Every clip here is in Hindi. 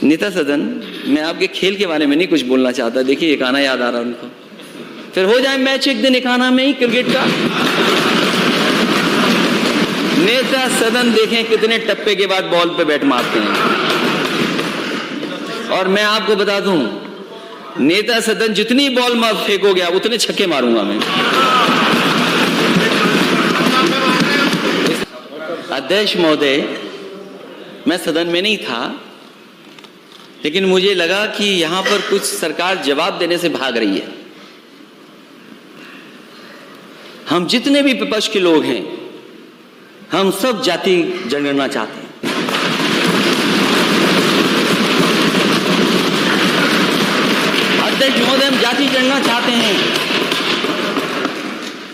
नेता सदन, मैं आपके खेल के बारे में नहीं कुछ बोलना चाहता। देखिए एक गाना याद आ रहा उनको, फिर हो जाए मैच एक दिन एक आना में ही क्रिकेट का। नेता सदन देखें कितने टप्पे के बाद बॉल पे बैट मारते हैं। और मैं आपको बता दूं, नेता सदन जितनी बॉल फेंकोगे आप उतने छक्के मारूंगा मैं। अध्यक्ष महोदय, मैं सदन में नहीं था, लेकिन मुझे लगा कि यहां पर कुछ सरकार जवाब देने से भाग रही है। हम जितने भी विपक्ष के लोग हैं, हम सब जाति जनगणना चाहते हैं। अध्यक्ष महोदय, हम जाति जनगणना चाहते हैं,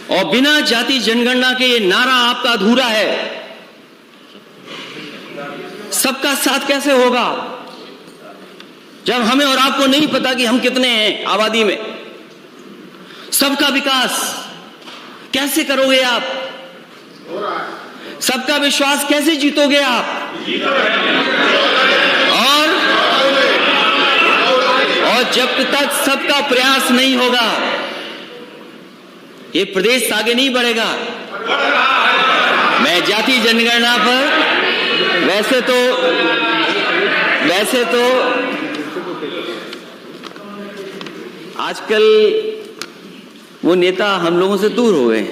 और बिना जाति जनगणना के ये नारा आपका अधूरा है। सबका साथ कैसे होगा जब हमें और आपको नहीं पता कि हम कितने हैं आबादी में? सबका विकास कैसे करोगे आप? सबका विश्वास कैसे जीतोगे आप? और जब तक सबका प्रयास नहीं होगा, ये प्रदेश आगे नहीं बढ़ेगा। मैं जाति जनगणना पर वैसे तो आजकल वो नेता हम लोगों से दूर हो गए हैं।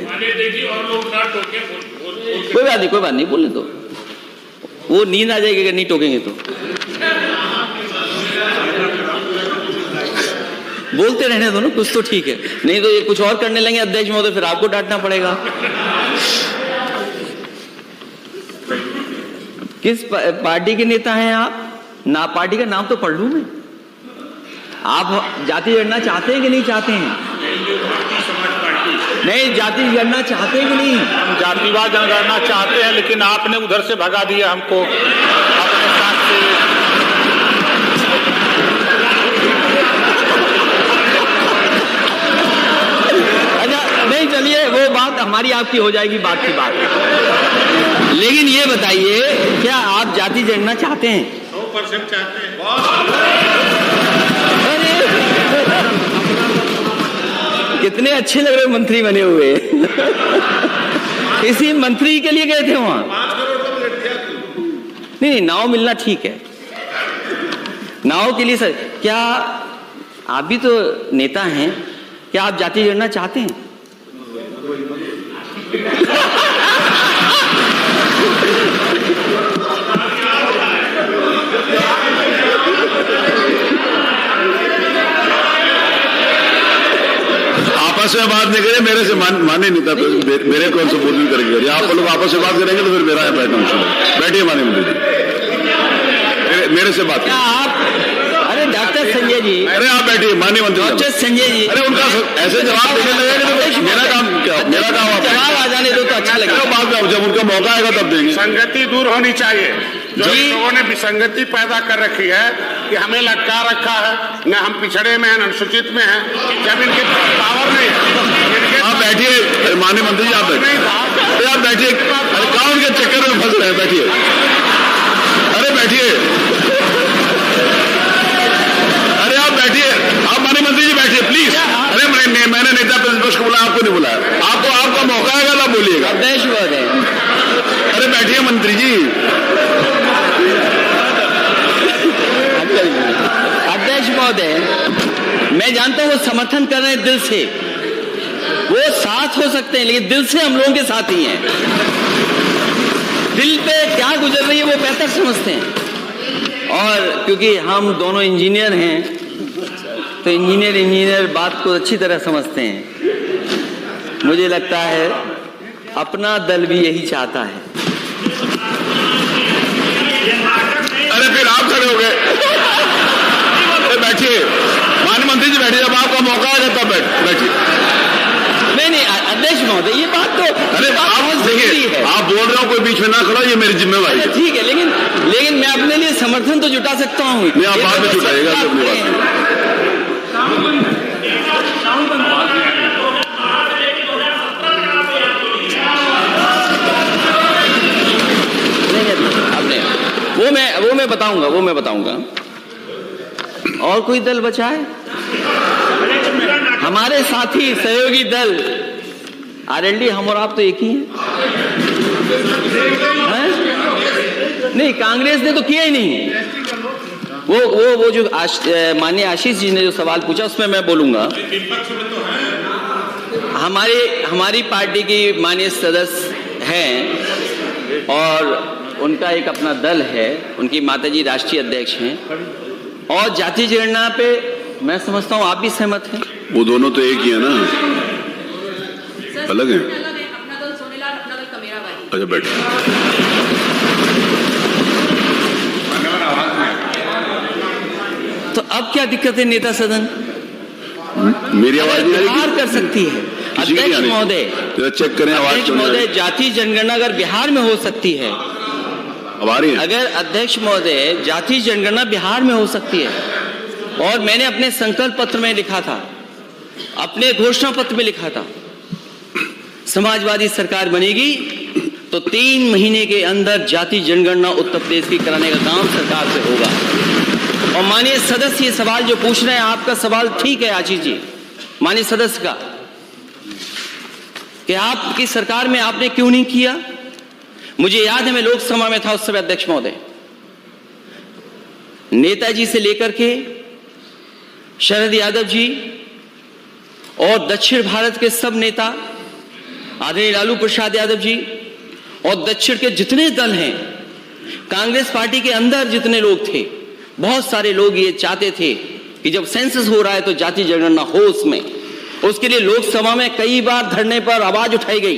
कोई बात नहीं, बोलने दो। वो नींद आ जाएगी अगर नहीं टोकेंगे तो। बोलते रहने दो ना, कुछ तो ठीक है, नहीं तो ये कुछ और करने लगे अध्यक्ष महोदय, फिर आपको डांटना पड़ेगा। किस पार्टी के नेता हैं आप? ना पार्टी का नाम तो पढ़ लूं मैं। आप जाति जनगणना चाहते हैं कि नहीं चाहते हैं? नहीं, जाति जनगणना चाहते हैं कि नहीं? हम जातिवाद जनगणना चाहते हैं, लेकिन आपने उधर से भगा दिया हमको अपने साथ से। अच्छा नहीं, चलिए वो बात हमारी आपकी हो जाएगी, बात की बात। लेकिन ये बताइए, क्या आप जाति जनगणना चाहते हैं? 100% चाहते हैं। कितने अच्छे लग रहे मंत्री बने हुए। इसी मंत्री के लिए गए थे वहां। 5 करोड़ नहीं, नाव मिलना ठीक है, नाव के लिए सर। क्या आप भी तो नेता हैं, क्या आप जाति जनगणना चाहते हैं? आपस में बात नहीं करें, मेरे से माने नहीं था, मेरे कौन से बोल करेंगे? आप लोग आपस में बात करेंगे तो फिर मेरा है बैठना मुश्किल। बैठिए माने मंत्री जी, मेरे से बात। क्या आप? अरे डॉक्टर संजय जी, अरे आप बैठिए माननीय मंत्री। डॉक्टर संजय जी, अरे उनका ऐसे जवाब देने लगेगा तो मेरा काम क्या? मेरा काम जवाब आ जाने दो तो अच्छा लगेगा। बात में जब उनका मौका आएगा तब देंगे। संगति दूर होनी चाहिए। जो लोगों ने विसंगति पैदा कर रखी है कि हमें लटका रखा है, न हम पिछड़े में हैं, न अनुसूचित में हैं, जब इनके पावर नहीं है। आप बैठिए माननीय मंत्री जी, आप बैठिए। आप बैठिए, अरे काउंट के चक्कर में फंस रहे हैं, बैठिए। अरे बैठिए, अरे आप बैठिए, आप माननीय मंत्री जी बैठिए प्लीज। अरे मैंने नेता प्रतिपक्ष को बुलाया, आपको नहीं बुलाया। आपका मौका आएगा तब बोलिएगा। अध्यक्ष महोदय, अरे बैठिए मंत्री जी। अध्यक्ष महोदय, मैं जानता हूं वो समर्थन कर रहे हैं दिल से, वो साथ हो सकते हैं, लेकिन दिल से हम लोगों के साथ ही हैं। दिल पे क्या गुजर रही है वो बेहतर समझते हैं। और क्योंकि हम दोनों इंजीनियर हैं, तो इंजीनियर बात को अच्छी तरह समझते हैं। मुझे लगता है अपना दल भी यही चाहता है। अरे फिर आप खड़े हो गए। बैठिए माननीय मंत्री जी, बैठिए, जब आपका मौका आएगा तब बैठिए। नहीं, अध्यक्ष महोदय ये बात तो, अरे आप देखिए, आप बोल रहे हो, कोई बीच में ना खड़ा, ये मेरी जिम्मेवारी है। ठीक है, लेकिन मैं अपने लिए समर्थन तो जुटा सकता हूँ। नहीं, आप बाद में जुटाइएगा अपनी बात। वो मैं बताऊंगा। और कोई दल बचा है? हमारे साथी सहयोगी दल आरएलडी, हम और आप तो एक ही हैं। नहीं, कांग्रेस ने तो किया ही नहीं। वो जो माननीय आशीष जी ने जो सवाल पूछा उसमें मैं बोलूंगा। हमारी पार्टी की माननीय सदस्य हैं और उनका एक अपना दल है, उनकी माताजी राष्ट्रीय अध्यक्ष हैं, और जाति जनगणना पे मैं समझता हूँ आप भी सहमत हैं। वो दोनों तो एक ही है ना, अलग है। अपना दल सोनेलाल, अपना दल कमेराबाई। अच्छा बैठे। तो अब क्या दिक्कत है नेता सदन? मेरी आवाज नहीं आ रही? बिहार कर सकती है किसी की नहीं अध्यक्ष आ रही? महोदय। जरा चेक करें आवाज अध्यक्ष क्यों नहीं आ महोदय, रही? जाति जनगणना अगर बिहार में हो सकती है, अब आ रही है? अगर अध्यक्ष महोदय जाति जनगणना बिहार में हो सकती है, और मैंने अपने संकल्प पत्र में लिखा था, अपने घोषणा पत्र में लिखा था, समाजवादी सरकार बनेगी तो 3 महीने के अंदर जाति जनगणना उत्तर प्रदेश की कराने का काम सरकार से होगा। और माननीय सदस्य ये सवाल जो पूछ रहे हैं, आपका सवाल ठीक है आशीष जी, माननीय सदस्य का, कि आपकी सरकार में आपने क्यों नहीं किया। मुझे याद है मैं लोकसभा में था उस समय अध्यक्ष महोदय, नेताजी से लेकर के शरद यादव जी और दक्षिण भारत के सब नेता, आदरणीय लालू प्रसाद यादव जी, और दक्षिण के जितने दल हैं, कांग्रेस पार्टी के अंदर जितने लोग थे, बहुत सारे लोग ये चाहते थे कि जब सेंसस हो रहा है तो जाति जनगणना हो उसमें। उसके लिए लोकसभा में कई बार धरने पर आवाज उठाई गई,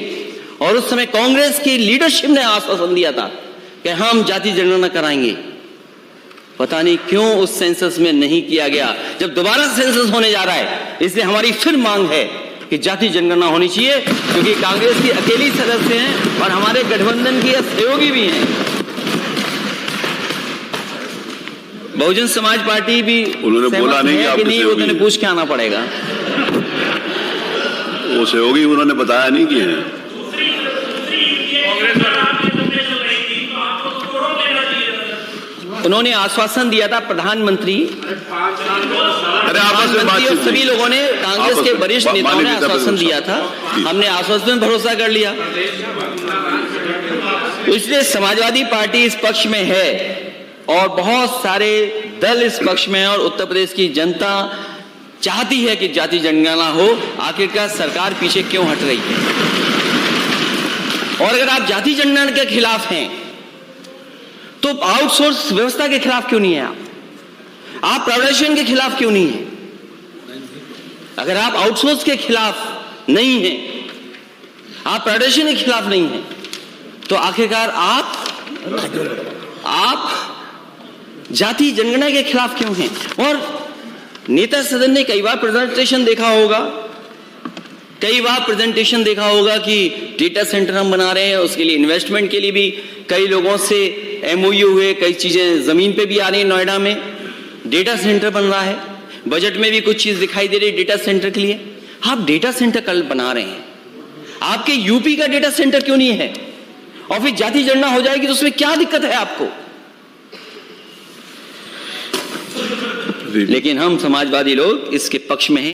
और उस समय कांग्रेस की लीडरशिप ने आश्वासन दिया था कि हम जाति जनगणना कराएंगे। पता नहीं क्यों उस सेंसस में नहीं किया गया। जब दोबारा सेंसस होने जा रहा है, इसलिए हमारी फिर मांग है कि जाति जनगणना होनी चाहिए, क्योंकि कांग्रेस की अकेली सदस्य हैं और हमारे गठबंधन की सहयोगी भी हैं। बहुजन समाज पार्टी भी उन्होंने बोला नहीं कि आप नहीं, वो उन्हें पूछ के आना पड़ेगा। वो सहयोगी उन्होंने बताया नहीं कि है। उन्होंने आश्वासन दिया था प्रधानमंत्री, अरे आपस में और बातचीत सभी लोगों ने, कांग्रेस के वरिष्ठ नेताओं ने आश्वासन दिया था, हमने आश्वासन पर भरोसा कर लिया। इसलिए समाजवादी पार्टी इस पक्ष में है और बहुत सारे दल इस पक्ष में है, और उत्तर प्रदेश की जनता चाहती है कि जाति जनगणना हो। आखिरकार सरकार पीछे क्यों हट रही है? और अगर आप जाति जनगणना के खिलाफ हैं तो आउटसोर्स व्यवस्था के खिलाफ क्यों नहीं है? आप प्राइवेटाइजेशन के खिलाफ क्यों नहीं है? अगर आप आउटसोर्स के खिलाफ नहीं हैं, आप प्राइवेटाइजेशन के खिलाफ नहीं हैं, तो आखिरकार आप जाति जनगणना के खिलाफ क्यों हैं? और नेता सदन ने कई बार प्रेजेंटेशन देखा होगा कि डेटा सेंटर हम बना रहे हैं, उसके लिए इन्वेस्टमेंट के लिए भी कई लोगों से एमओयू हुए, कई चीजें जमीन पे भी आ रही है। नोएडा में डेटा सेंटर बन रहा है, बजट में भी कुछ चीज दिखाई दे रही है डेटा सेंटर के लिए। आप डेटा सेंटर कल बना रहे हैं, आपके यूपी का डेटा सेंटर क्यों नहीं है? और फिर जाति जनगणना हो जाएगी तो उसमें क्या दिक्कत है आपको? लेकिन हम समाजवादी लोग इसके पक्ष में हैं।